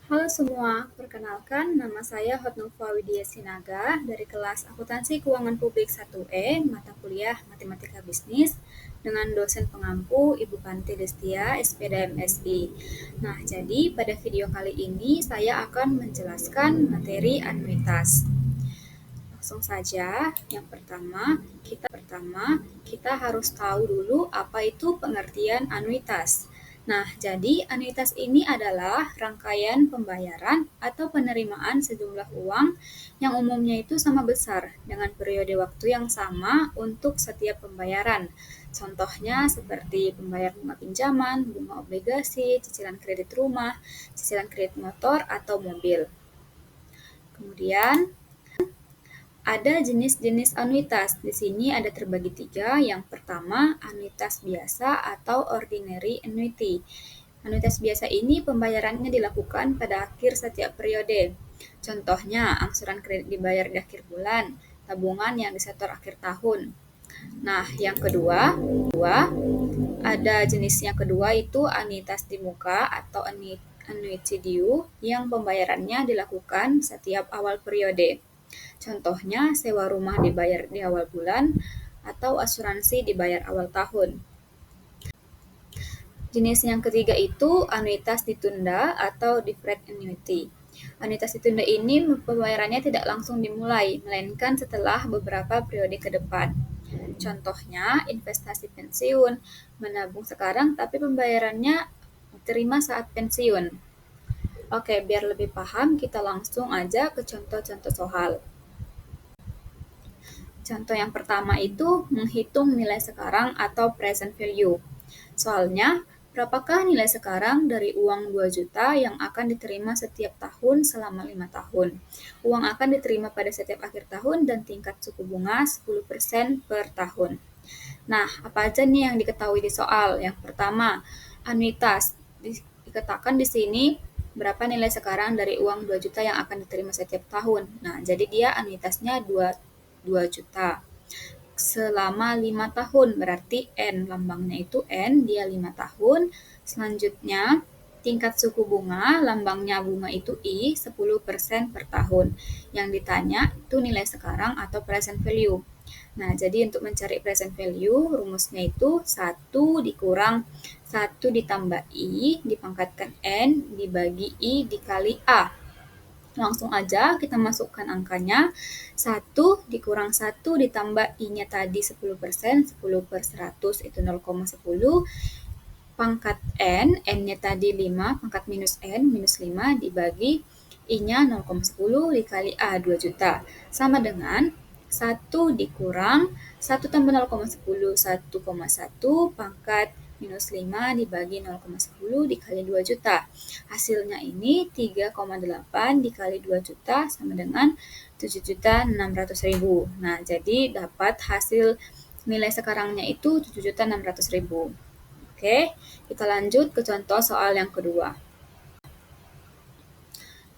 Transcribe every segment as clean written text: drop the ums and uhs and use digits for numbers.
Halo semua, perkenalkan nama saya Hotnova Widya Sinaga dari kelas Akuntansi Keuangan Publik 1E, mata kuliah Matematika Bisnis, dengan dosen pengampu Ibu Panti Destia, SPD MSI. Nah, jadi pada video kali ini saya akan menjelaskan materi anuitas. Langsung saja, yang pertama kita harus tahu dulu apa itu pengertian anuitas. Nah, jadi anuitas ini adalah rangkaian pembayaran atau penerimaan sejumlah uang yang umumnya itu sama besar dengan periode waktu yang sama untuk setiap pembayaran. Contohnya seperti pembayar bunga pinjaman, bunga obligasi, cicilan kredit rumah, cicilan kredit motor atau mobil. Kemudian ada jenis-jenis anuitas. Di sini ada terbagi 3. Yang pertama, anuitas biasa atau ordinary annuity. Anuitas biasa ini pembayarannya dilakukan pada akhir setiap periode. Contohnya, angsuran kredit dibayar di akhir bulan, tabungan yang disetor akhir tahun. Nah, yang kedua, ada jenisnya kedua itu anuitas di muka atau annuity due yang pembayarannya dilakukan setiap awal periode. Contohnya, sewa rumah dibayar di awal bulan atau asuransi dibayar awal tahun. Jenis yang ketiga itu anuitas ditunda atau deferred annuity. Anuitas ditunda ini pembayarannya tidak langsung dimulai, melainkan setelah beberapa periode ke depan. Contohnya, investasi pensiun, menabung sekarang tapi pembayarannya diterima saat pensiun. Oke, biar lebih paham, kita langsung aja ke contoh-contoh soal. Contoh yang pertama itu menghitung nilai sekarang atau present value. Soalnya, berapakah nilai sekarang dari uang 2 juta yang akan diterima setiap tahun selama 5 tahun? Uang akan diterima pada setiap akhir tahun dan tingkat suku bunga 10% per tahun. Nah, apa aja nih yang diketahui di soal? Yang pertama, anuitas. Dikatakan di sini berapa nilai sekarang dari uang 2 juta yang akan diterima setiap tahun. Nah, jadi dia anuitasnya 2 juta. Selama 5 tahun, berarti N, lambangnya itu N, dia 5 tahun. Selanjutnya, tingkat suku bunga, lambangnya bunga itu I, 10% per tahun. Yang ditanya itu nilai sekarang atau present value. Nah, jadi untuk mencari present value, rumusnya itu 1 dikurang 1 ditambah I, dipangkatkan N, dibagi I, dikali A. Langsung aja kita masukkan angkanya. 1 dikurang 1 ditambah I-nya tadi 10%, 10 per 100 itu 0,10. Pangkat N, N-nya tadi 5, pangkat minus N, minus 5 dibagi I-nya 0,10 dikali A, 2 juta. Sama dengan 1 dikurang 1 tambah 0,10, 1,1 pangkat minus 5 dibagi 0,10 dikali 2 juta. Hasilnya ini 3,8 dikali 2 juta sama dengan 7.600.000. Nah, jadi dapat hasil nilai sekarangnya itu 7.600.000. Oke, kita lanjut ke contoh soal yang kedua.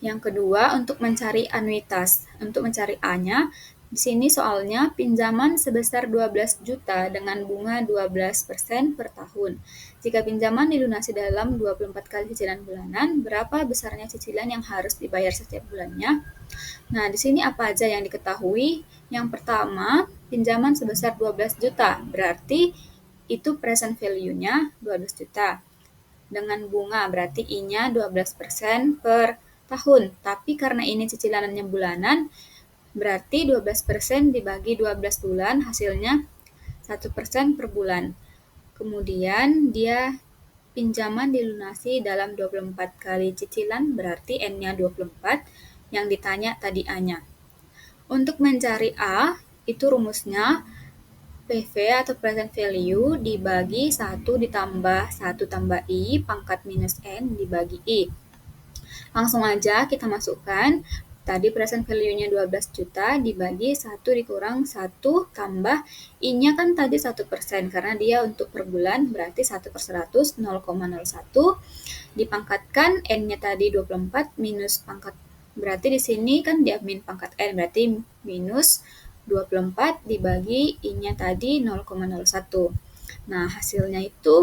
Yang kedua, untuk mencari anuitas. Untuk mencari A-nya, di sini soalnya pinjaman sebesar 12 juta dengan bunga 12% per tahun. Jika pinjaman dilunasi dalam 24 kali cicilan bulanan, berapa besarnya cicilan yang harus dibayar setiap bulannya? Nah, di sini apa aja yang diketahui? Yang pertama, pinjaman sebesar 12 juta, berarti itu present value-nya 12 juta. Dengan bunga, berarti I-nya 12% per tahun. Tapi karena ini cicilannya bulanan, berarti 12% dibagi 12 bulan, hasilnya 1% per bulan. Kemudian dia pinjaman dilunasi dalam 24 kali cicilan, berarti N-nya 24, yang ditanya tadi A-nya. Untuk mencari A, itu rumusnya PV atau present value dibagi 1 ditambah 1 tambah I pangkat minus N dibagi I. Langsung aja kita masukkan. Tadi present value-nya 12 juta dibagi 1 dikurang 1 tambah I-nya kan tadi 1% karena dia untuk per bulan berarti 1 per 100 0,01 dipangkatkan N-nya tadi 24 minus pangkat berarti di sini kan dia min pangkat N berarti minus 24 dibagi I-nya tadi 0,01. Nah, hasilnya itu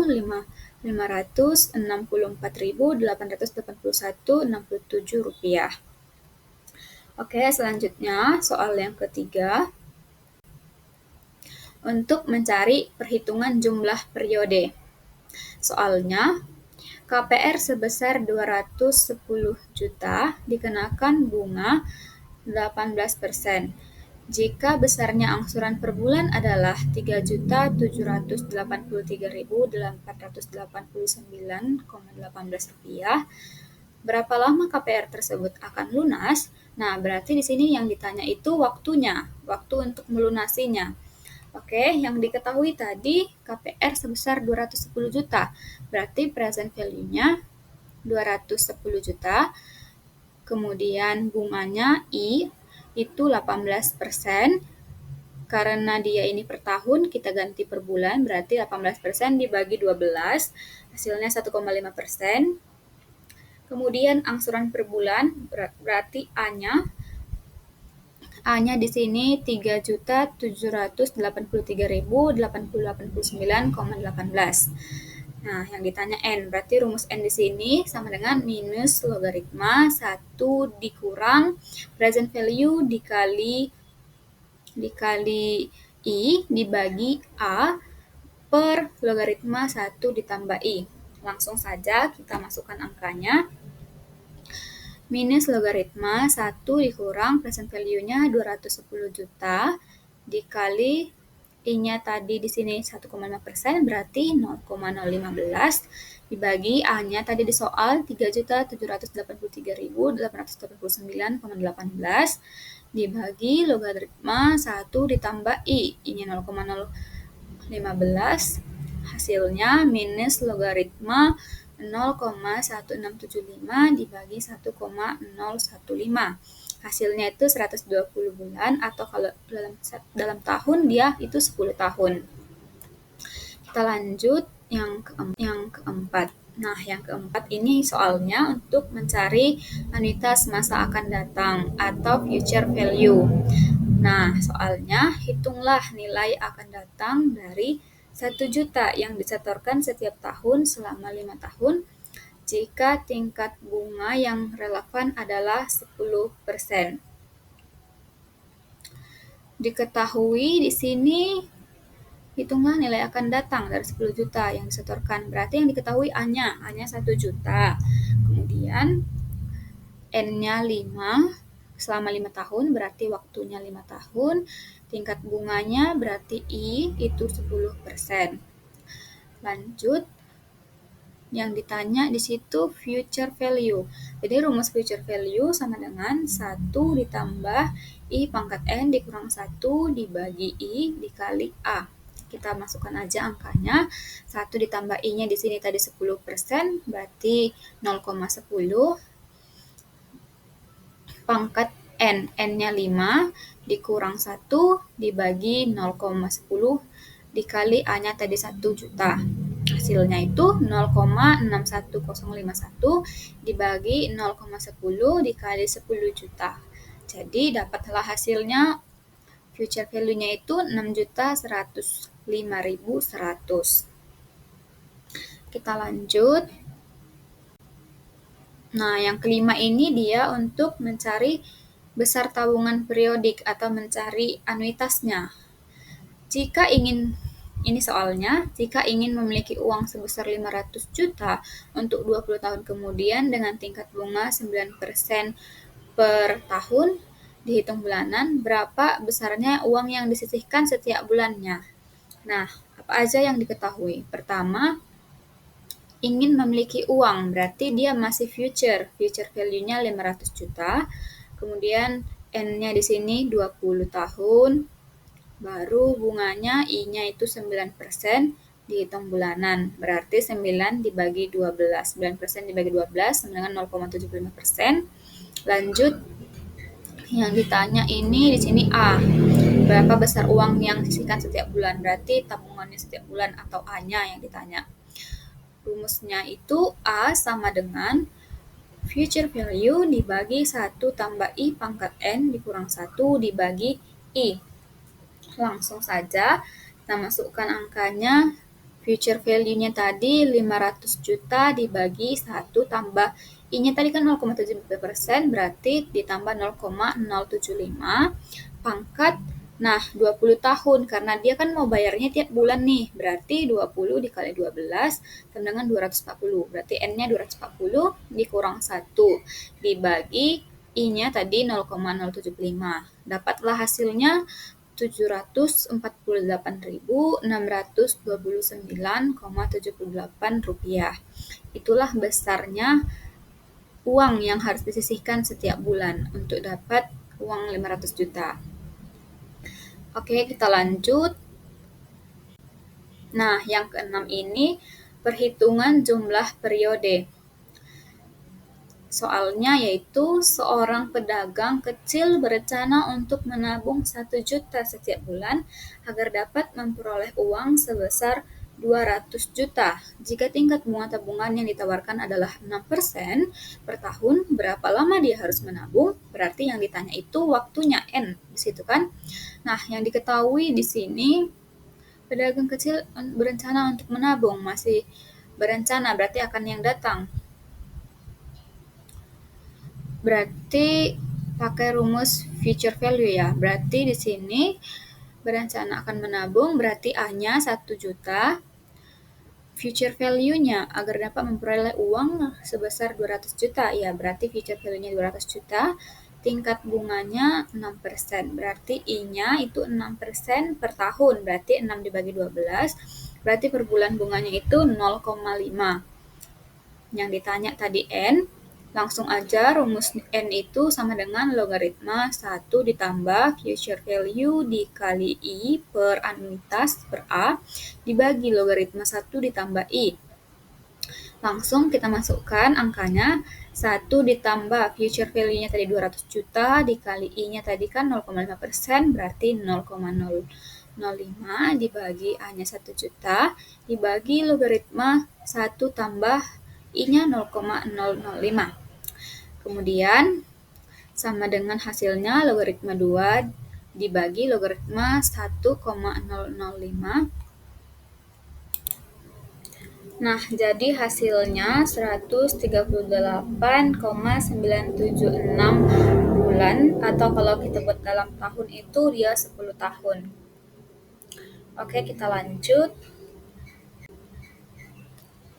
Rp564.881,67. Oke, selanjutnya soal yang ketiga. Untuk mencari perhitungan jumlah periode. Soalnya, KPR sebesar 210 juta dikenakan bunga 18%. Jika besarnya angsuran per bulan adalah Rp3.783.889,18, berapa lama KPR tersebut akan lunas? Nah, berarti di sini yang ditanya itu waktunya, waktu untuk melunasinya. Oke, yang diketahui tadi KPR sebesar 210 juta. Berarti present value-nya 210 juta. Kemudian bunganya I itu 18%. Karena dia ini per tahun, kita ganti per bulan, berarti 18% dibagi 12, hasilnya 1,5%. Kemudian angsuran per bulan, berarti A-nya di sini 3.783.889,18. Nah, yang ditanya N, berarti rumus N di sini sama dengan minus logaritma 1 dikurang present value dikali I dibagi A per logaritma 1 ditambah I. Langsung saja kita masukkan angkanya. Minus logaritma 1 dikurang present value-nya 210 juta dikali I-nya tadi di sini 1,5%, berarti 0,015 dibagi A-nya tadi di soal 3.783.889,18 dibagi logaritma 1 ditambah I-nya 0,015, hasilnya minus logaritma 0,1675 dibagi 1,015. Hasilnya itu 120 bulan, atau kalau dalam tahun dia itu 10 tahun. Kita lanjut yang keempat. Nah, yang keempat ini soalnya untuk mencari anuitas masa akan datang atau future value. Nah, soalnya hitunglah nilai akan datang dari 1 juta yang disetorkan setiap tahun selama 5 tahun jika tingkat bunga yang relevan adalah 10%. Diketahui di sini hitunglah nilai akan datang dari 10 juta yang disetorkan. Berarti yang diketahui A-nya 1 juta. Kemudian N-nya 5 selama 5 tahun, berarti waktunya 5 tahun. Tingkat bunganya berarti I itu 10%. Lanjut, yang ditanya di situ future value. Jadi rumus future value sama dengan 1 ditambah I pangkat N dikurang 1 dibagi I dikali A. Kita masukkan aja angkanya. 1 ditambah I-nya di sini tadi 10%, berarti 0,10 pangkat N. N-nya 5 dikurang 1 dibagi 0,10 dikali A-nya tadi 1 juta. Hasilnya itu 0,61051 dibagi 0,10 dikali 10 juta. Jadi dapatlah hasilnya future value-nya itu 6.105.100. Kita lanjut. Nah, yang kelima ini dia untuk mencari besar tabungan periodik atau mencari anuitasnya. Ini soalnya, jika ingin memiliki uang sebesar 500 juta untuk 20 tahun kemudian dengan tingkat bunga 9% per tahun dihitung bulanan, berapa besarnya uang yang disisihkan setiap bulannya? Nah, apa aja yang diketahui? Pertama, ingin memiliki uang, berarti dia masih future value-nya 500 juta. Kemudian N-nya di sini 20 tahun. Baru bunganya I-nya itu 9% dihitung bulanan. Berarti 9 dibagi 12. 9% dibagi 12 sama dengan 0,75%. Lanjut, yang ditanya ini di sini A. Berapa besar uang yang disisihkan setiap bulan? Berarti tabungannya setiap bulan atau A-nya yang ditanya. Rumusnya itu A sama dengan future value dibagi 1 tambah I pangkat N dikurang 1 dibagi I. Langsung saja kita masukkan angkanya. Future value-nya tadi 500 juta dibagi 1 tambah I-nya tadi kan 0,75%, berarti ditambah 0,075 pangkat, nah 20 tahun, karena dia kan mau bayarnya tiap bulan nih, berarti 20 dikali 12 sama dengan 240, berarti N-nya 240 dikurang 1 dibagi I-nya tadi 0,075, dapatlah hasilnya 748.629,78 rupiah. Itulah besarnya uang yang harus disisihkan setiap bulan untuk dapat uang 500 juta. Oke, kita lanjut. Nah, yang keenam ini perhitungan jumlah periode. Soalnya yaitu seorang pedagang kecil berencana untuk menabung 1 juta setiap bulan agar dapat memperoleh uang sebesar 200 juta. Jika tingkat bunga tabungan yang ditawarkan adalah 6% per tahun, berapa lama dia harus menabung? Berarti yang ditanya itu waktunya N di situ kan. Nah, yang diketahui di sini pedagang kecil berencana untuk menabung, masih berencana berarti akan yang datang. Berarti pakai rumus future value ya. Berarti di sini berencana akan menabung berarti A-nya 1 juta. Future value-nya agar dapat memperoleh uang sebesar 200 juta. Ya, berarti future value-nya 200 juta. Tingkat bunganya 6%. Berarti I-nya itu 6% per tahun. Berarti 6 dibagi 12. Berarti per bulan bunganya itu 0,5. Yang ditanya tadi N, langsung aja rumus N itu sama dengan logaritma 1 ditambah future value dikali I per anuitas per A dibagi logaritma 1 ditambah I. Langsung kita masukkan angkanya, 1 ditambah future value-nya tadi 200 juta dikali I-nya tadi kan 0,5%, berarti 0,005 dibagi A-nya 1 juta dibagi logaritma 1 tambah I-nya 0,005. Kemudian sama dengan hasilnya logaritma 2 dibagi logaritma 1,005. Nah, jadi hasilnya 138,976 bulan, atau kalau kita buat dalam tahun itu dia 10 tahun. Oke, kita lanjut.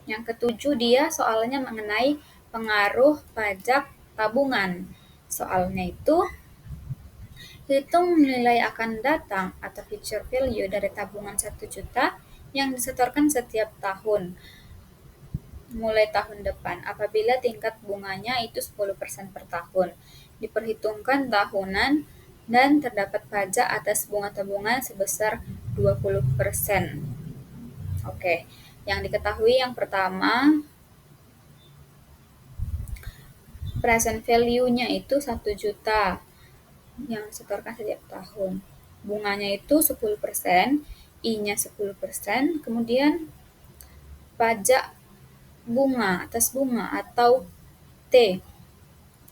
Yang ketujuh dia soalnya mengenai pengaruh pajak tabungan. Soalnya itu, hitung nilai akan datang atau future value dari tabungan 1 juta yang disetorkan setiap tahun mulai tahun depan apabila tingkat bunganya itu 10% per tahun. Diperhitungkan tahunan dan terdapat pajak atas bunga tabungan sebesar 20%. Oke, yang diketahui yang pertama, present value-nya itu 1 juta yang disetorkan setiap tahun. Bunganya itu 10%, I-nya 10%, kemudian pajak bunga atas bunga atau T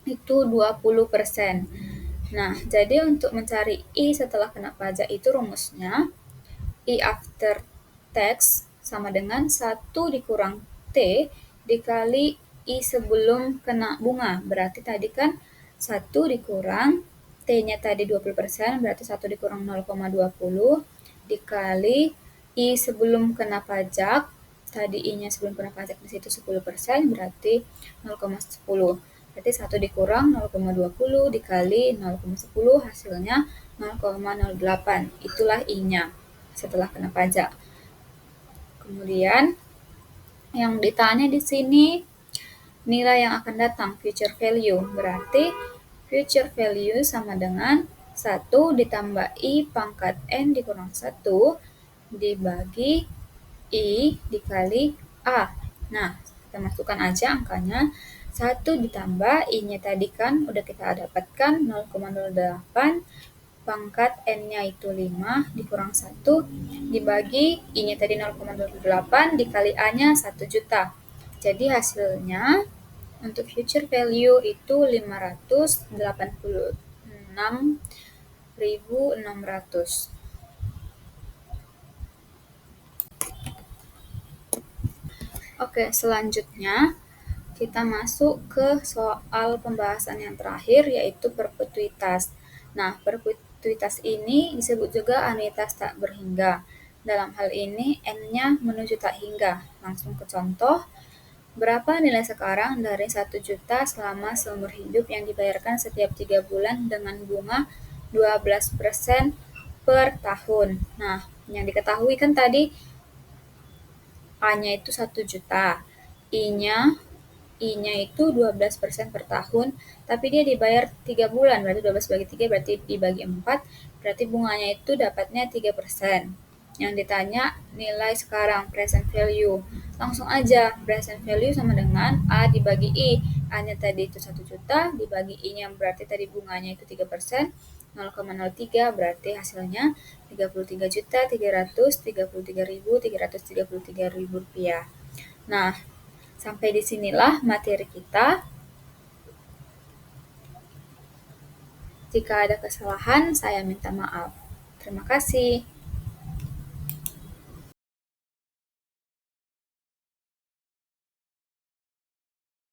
itu 20%. Nah, jadi untuk mencari I setelah kena pajak itu rumusnya I after tax sama dengan 1 dikurang T dikali I sebelum kena bunga. Berarti tadi kan 1 dikurang T-nya tadi 20%, berarti 1 dikurang 0,20 dikali I sebelum kena pajak. Tadi I-nya sebelum kena pajak di situ 10%, berarti 0,10. Berarti 1 dikurang 0,20 dikali 0,10 hasilnya 0,08. Itulah I-nya setelah kena pajak. Kemudian yang ditanya di sini nilai yang akan datang, future value. Berarti future value sama dengan 1 ditambah I pangkat N dikurang 1 dibagi I dikali A. Nah, kita masukkan aja angkanya. 1 ditambah I-nya tadi kan udah kita dapatkan 0,08 pangkat N-nya itu 5 dikurang 1 dibagi I-nya tadi 0,08 dikali A-nya 1 juta. Jadi hasilnya untuk future value itu 586.600. Oke, selanjutnya kita masuk ke soal pembahasan yang terakhir, yaitu perpetuitas. Nah, perpetuitas ini disebut juga anuitas tak berhingga. Dalam hal ini, N-nya menuju tak hingga. Langsung ke contoh, berapa nilai sekarang dari 1 juta selama seumur hidup yang dibayarkan setiap 3 bulan dengan bunga 12% per tahun. Nah, yang diketahui kan tadi A-nya itu 1 juta, I-nya I-nya itu 12% per tahun, tapi dia dibayar 3 bulan, berarti 12 bagi 3 berarti dibagi 4, berarti bunganya itu dapatnya 3%. Yang ditanya nilai sekarang, present value. Langsung aja, present value sama dengan A dibagi I. A-nya tadi itu 1 juta, dibagi I-nya berarti tadi bunganya itu 3%, 0,03 berarti hasilnya 33.333.333 rupiah. Nah, sampai disinilah materi kita. Jika ada kesalahan, saya minta maaf. Terima kasih.